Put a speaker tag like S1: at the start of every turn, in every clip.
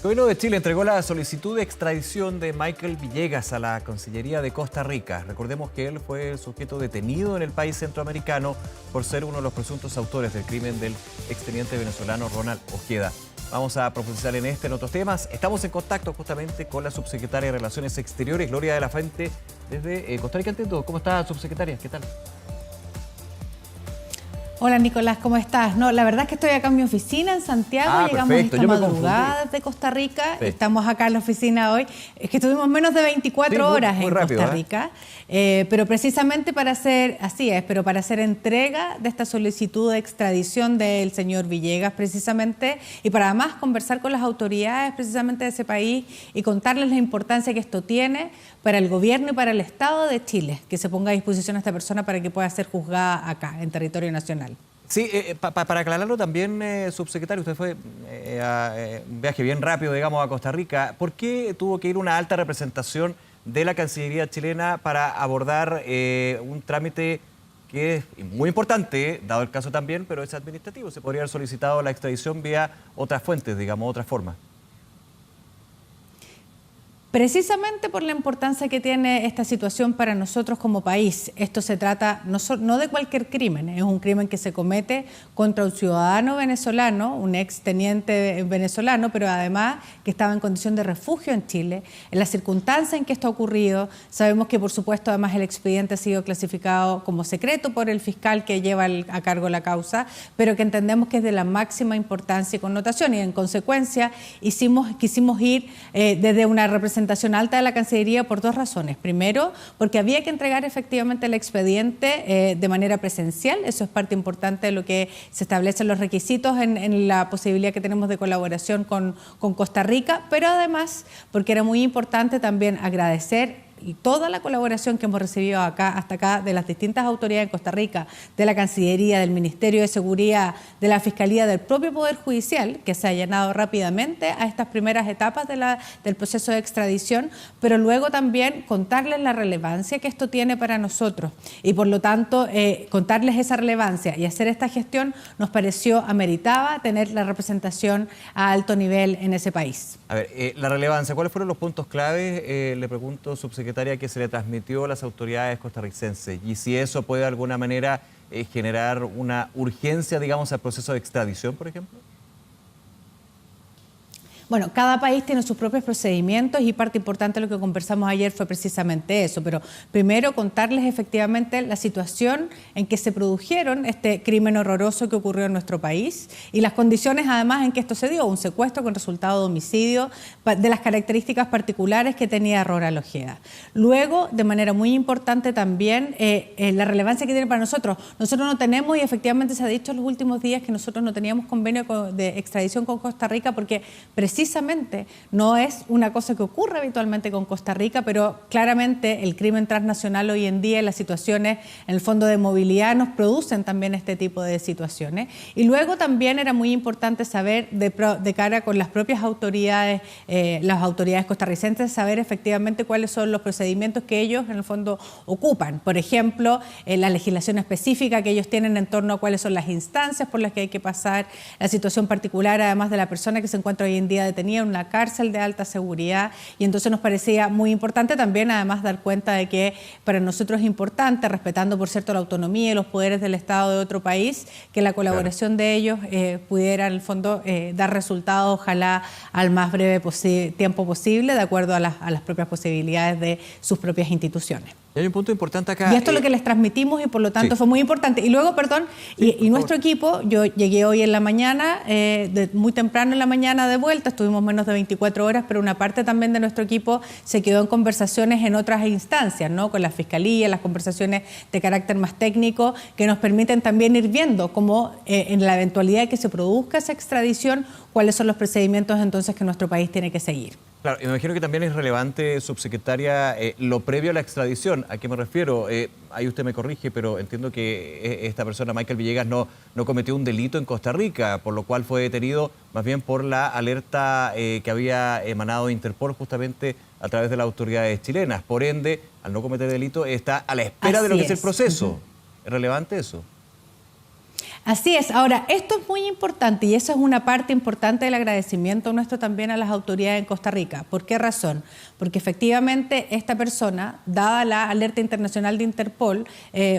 S1: El gobierno de Chile entregó la solicitud de extradición de Michael Villegas a la Cancillería de Costa Rica. Recordemos que él fue el sujeto detenido en el país centroamericano por ser uno de los presuntos autores del crimen del exteniente venezolano Ronald Ojeda. Vamos a profundizar en en otros temas. Estamos en contacto justamente con la subsecretaria de Relaciones Exteriores, Gloria de la Fuente, desde Costa Rica. ¿Cómo está, subsecretaria? ¿Qué tal?
S2: Hola Nicolás, ¿cómo estás? No, la verdad es que estoy acá en mi oficina en Santiago, llegamos
S1: perfecto.
S2: esta madrugada desde Costa Rica, sí. Estamos acá en la oficina hoy, es que estuvimos menos de 24 horas en rápido, Costa Rica, pero precisamente para hacer, pero para hacer entrega de esta solicitud de extradición del señor Villegas precisamente, y para además conversar con las autoridades precisamente de ese país y contarles la importancia que esto tiene para el gobierno y para el Estado de Chile, que se ponga a disposición a esta persona para que pueda ser juzgada acá, en territorio nacional.
S1: Sí, para aclararlo también, subsecretario, usted fue un viaje bien rápido, digamos, a Costa Rica. ¿Por qué tuvo que ir una alta representación de la Cancillería chilena para abordar un trámite que es muy importante, dado el caso también, pero es administrativo? Se podría haber solicitado la extradición vía otras fuentes, digamos, otras formas.
S2: Precisamente por la importancia que tiene esta situación para nosotros como país. Esto se trata no de cualquier crimen, es un crimen que se comete contra un ciudadano venezolano, un exteniente venezolano, pero además que estaba en condición de refugio en Chile. En las circunstancias en que esto ha ocurrido, sabemos que por supuesto además el expediente ha sido clasificado como secreto por el fiscal que lleva a cargo la causa, pero que entendemos que es de la máxima importancia y connotación, y en consecuencia quisimos ir desde una representación alta de la Cancillería por dos razones. Primero, porque había que entregar efectivamente el expediente de manera presencial. Eso es parte importante de lo que se establecen los requisitos en la posibilidad que tenemos de colaboración con Costa Rica, pero además porque era muy importante también agradecer y toda la colaboración que hemos recibido hasta acá de las distintas autoridades en Costa Rica, de la Cancillería, del Ministerio de Seguridad, de la Fiscalía, del propio Poder Judicial, que se ha llenado rápidamente a estas primeras etapas del proceso de extradición, pero luego también contarles la relevancia que esto tiene para nosotros. Y por lo tanto, contarles esa relevancia y hacer esta gestión nos pareció ameritaba tener la representación a alto nivel en ese país.
S1: A ver, la relevancia, ¿cuáles fueron los puntos claves? Le pregunto, subsecretaria, que se le transmitió a las autoridades costarricenses, y si eso puede de alguna manera generar una urgencia, digamos, al proceso de extradición, por ejemplo.
S2: Bueno, cada país tiene sus propios procedimientos y parte importante de lo que conversamos ayer fue precisamente eso, pero primero contarles efectivamente la situación en que se produjeron este crimen horroroso que ocurrió en nuestro país y las condiciones además en que esto se dio, un secuestro con resultado de homicidio, de las características particulares que tenía Ronald Ojeda. Luego, de manera muy importante también, la relevancia que tiene para nosotros. Nosotros no tenemos, y efectivamente se ha dicho en los últimos días que nosotros no teníamos convenio de extradición con Costa Rica porque precisamente no es una cosa que ocurre habitualmente con Costa Rica, pero claramente el crimen transnacional hoy en día y las situaciones en el fondo de movilidad nos producen también este tipo de situaciones. Y luego también era muy importante saber de cara con las propias autoridades, las autoridades costarricenses, saber efectivamente cuáles son los procedimientos que ellos en el fondo ocupan. Por ejemplo, la legislación específica que ellos tienen en torno a cuáles son las instancias por las que hay que pasar, la situación particular además de la persona que se encuentra hoy en día detenida en una cárcel de alta seguridad, y entonces nos parecía muy importante también además dar cuenta de que para nosotros es importante, respetando por cierto la autonomía y los poderes del Estado de otro país, que la colaboración de ellos pudiera en el fondo dar resultados ojalá al más breve tiempo posible, de acuerdo a las propias posibilidades de sus propias instituciones.
S1: Y hay un punto importante acá.
S2: Y esto es lo que les transmitimos y por lo tanto fue muy importante. Y luego, y nuestro equipo, yo llegué hoy en la mañana, muy temprano en la mañana de vuelta, estuvimos menos de 24 horas, pero una parte también de nuestro equipo se quedó en conversaciones en otras instancias, ¿no? Con la Fiscalía, las conversaciones de carácter más técnico, que nos permiten también ir viendo cómo en la eventualidad de que se produzca esa extradición, cuáles son los procedimientos entonces que nuestro país tiene que seguir.
S1: Claro, y me imagino que también es relevante, subsecretaria, lo previo a la extradición. ¿A qué me refiero? Ahí usted me corrige, pero entiendo que esta persona, Michael Villegas, no cometió un delito en Costa Rica, por lo cual fue detenido más bien por la alerta que había emanado Interpol justamente a través de las autoridades chilenas. Por ende, al no cometer delito, está a la espera de lo que es el proceso. ¿Es relevante eso?
S2: Así es. Ahora, esto es muy importante y eso es una parte importante del agradecimiento nuestro también a las autoridades en Costa Rica. ¿Por qué razón? Porque efectivamente esta persona, dada la alerta internacional de Interpol,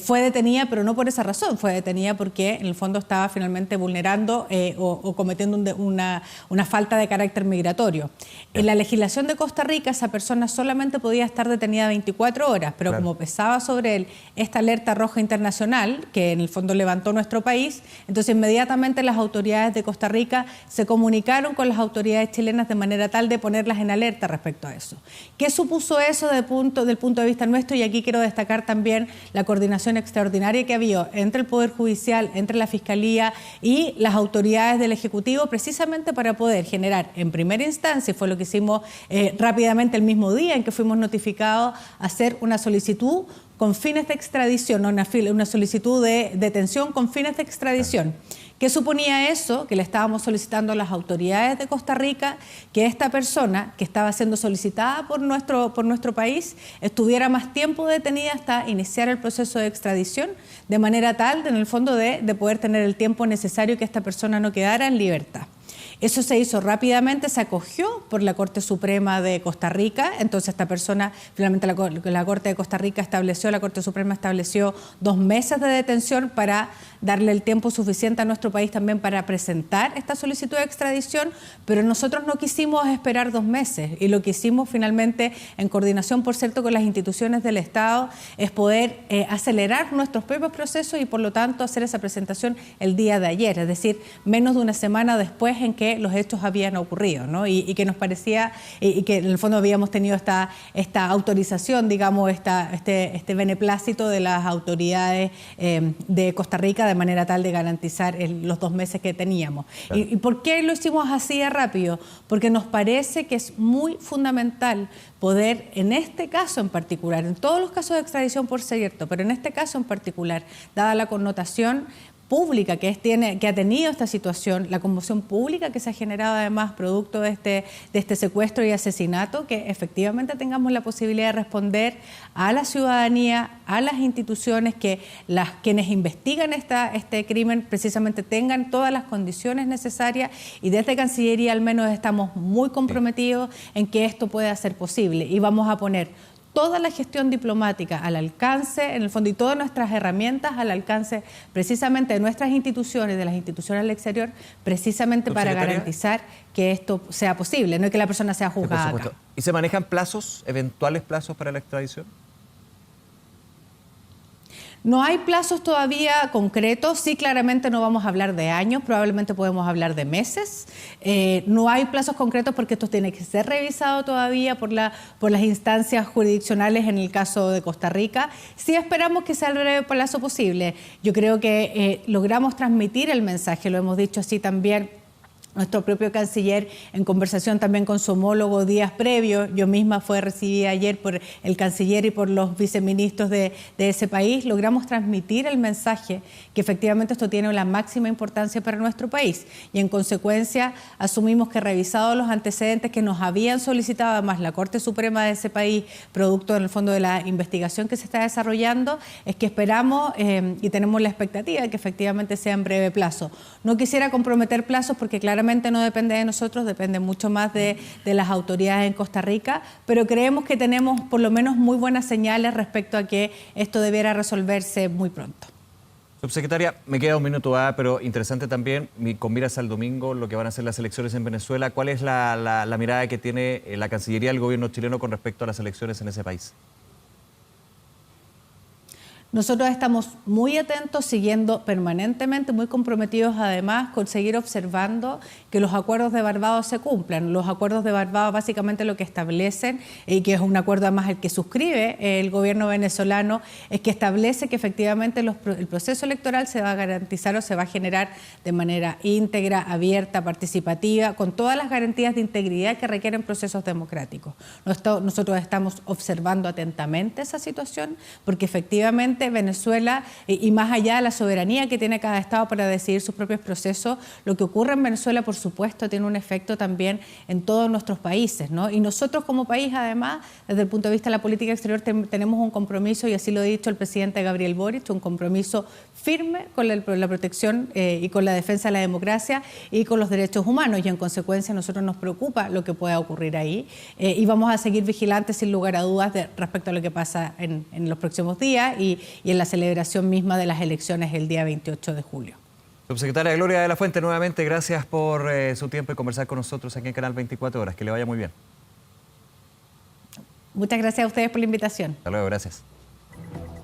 S2: fue detenida, pero no por esa razón. Fue detenida porque en el fondo estaba finalmente vulnerando o cometiendo una falta de carácter migratorio. En la legislación de Costa Rica esa persona solamente podía estar detenida 24 horas, pero como pesaba sobre él esta alerta roja internacional, que en el fondo levantó nuestro país, entonces inmediatamente las autoridades de Costa Rica se comunicaron con las autoridades chilenas de manera tal de ponerlas en alerta respecto a eso. ¿Qué supuso eso del punto de vista nuestro? Y aquí quiero destacar también la coordinación extraordinaria que había entre el Poder Judicial, entre la Fiscalía y las autoridades del Ejecutivo, precisamente para poder generar en primera instancia, y fue lo que hicimos rápidamente el mismo día en que fuimos notificados, hacer una solicitud con fines de extradición, una solicitud de detención con fines de extradición. ¿Qué suponía eso? Que le estábamos solicitando a las autoridades de Costa Rica que esta persona que estaba siendo solicitada por nuestro país estuviera más tiempo detenida hasta iniciar el proceso de extradición, de manera tal, en el fondo, de poder tener el tiempo necesario que esta persona no quedara en libertad. Eso se hizo rápidamente, se acogió por la Corte Suprema de Costa Rica, entonces esta persona, finalmente la Corte de Costa Rica la Corte Suprema estableció 2 meses de detención para darle el tiempo suficiente a nuestro país también para presentar esta solicitud de extradición, pero nosotros no quisimos esperar 2 meses y lo que hicimos finalmente, en coordinación, por cierto, con las instituciones del Estado, es poder acelerar nuestros propios procesos y por lo tanto hacer esa presentación el día de ayer, es decir, menos de una semana después en que los hechos habían ocurrido, ¿no? Y que nos parecía, y que en el fondo habíamos tenido esta autorización, digamos, este beneplácito de las autoridades de Costa Rica, de manera tal de garantizar los 2 meses que teníamos. Claro. ¿Y por qué lo hicimos así de rápido? Porque nos parece que es muy fundamental poder, en este caso en particular, en todos los casos de extradición por cierto, pero en este caso en particular, dada la connotación pública que ha tenido esta situación, la conmoción pública que se ha generado además producto de este secuestro y asesinato, que efectivamente tengamos la posibilidad de responder a la ciudadanía, a las instituciones, que quienes investigan este crimen precisamente tengan todas las condiciones necesarias, y desde Cancillería al menos estamos muy comprometidos en que esto pueda ser posible y vamos a poner toda la gestión diplomática al alcance, en el fondo, y todas nuestras herramientas al alcance precisamente de nuestras instituciones, de las instituciones al exterior, precisamente para garantizar que esto sea posible, no que la persona sea juzgada acá.
S1: ¿Y se manejan plazos, eventuales plazos para la extradición?
S2: No hay plazos todavía concretos, sí, claramente no vamos a hablar de años, probablemente podemos hablar de meses. No hay plazos concretos porque esto tiene que ser revisado todavía por las instancias jurisdiccionales en el caso de Costa Rica. Sí esperamos que sea el breve plazo posible. Yo creo que logramos transmitir el mensaje, lo hemos dicho así también. Nuestro propio canciller, en conversación también con su homólogo días previos, yo misma fue recibida ayer por el canciller y por los viceministros de ese país, logramos transmitir el mensaje que efectivamente esto tiene la máxima importancia para nuestro país. Y en consecuencia asumimos que, revisados los antecedentes que nos habían solicitado además la Corte Suprema de ese país, producto en el fondo de la investigación que se está desarrollando, es que esperamos y tenemos la expectativa de que efectivamente sea en breve plazo. No quisiera comprometer plazos porque claramente no depende de nosotros, depende mucho más de las autoridades en Costa Rica, pero creemos que tenemos por lo menos muy buenas señales respecto a que esto debiera resolverse muy pronto.
S1: Subsecretaria, me queda un minuto, pero interesante también, con miras al domingo, lo que van a ser las elecciones en Venezuela. ¿Cuál es la mirada que tiene la Cancillería del gobierno chileno con respecto a las elecciones en ese país?
S2: Nosotros estamos muy atentos, siguiendo permanentemente, muy comprometidos además con seguir observando que los acuerdos de Barbados se cumplan. Los acuerdos de Barbados básicamente lo que establecen, y que es un acuerdo además el que suscribe el gobierno venezolano, es que establece que efectivamente el proceso electoral se va a garantizar o se va a generar de manera íntegra, abierta, participativa, con todas las garantías de integridad que requieren procesos democráticos. Nosotros estamos observando atentamente esa situación porque efectivamente finalmente Venezuela, y más allá de la soberanía que tiene cada Estado para decidir sus propios procesos, lo que ocurre en Venezuela, por supuesto, tiene un efecto también en todos nuestros países, ¿no? Y nosotros como país, además, desde el punto de vista de la política exterior, tenemos un compromiso, y así lo ha dicho el presidente Gabriel Boric, un compromiso firme con la protección y con la defensa de la democracia y con los derechos humanos, y en consecuencia a nosotros nos preocupa lo que pueda ocurrir ahí, y vamos a seguir vigilantes sin lugar a dudas respecto a lo que pasa en los próximos días y en la celebración misma de las elecciones el día 28 de julio.
S1: Subsecretaria Gloria de la Fuente, nuevamente gracias por su tiempo y conversar con nosotros aquí en Canal 24 Horas. Que le vaya muy bien.
S2: Muchas gracias a ustedes por la invitación.
S1: Hasta luego, gracias.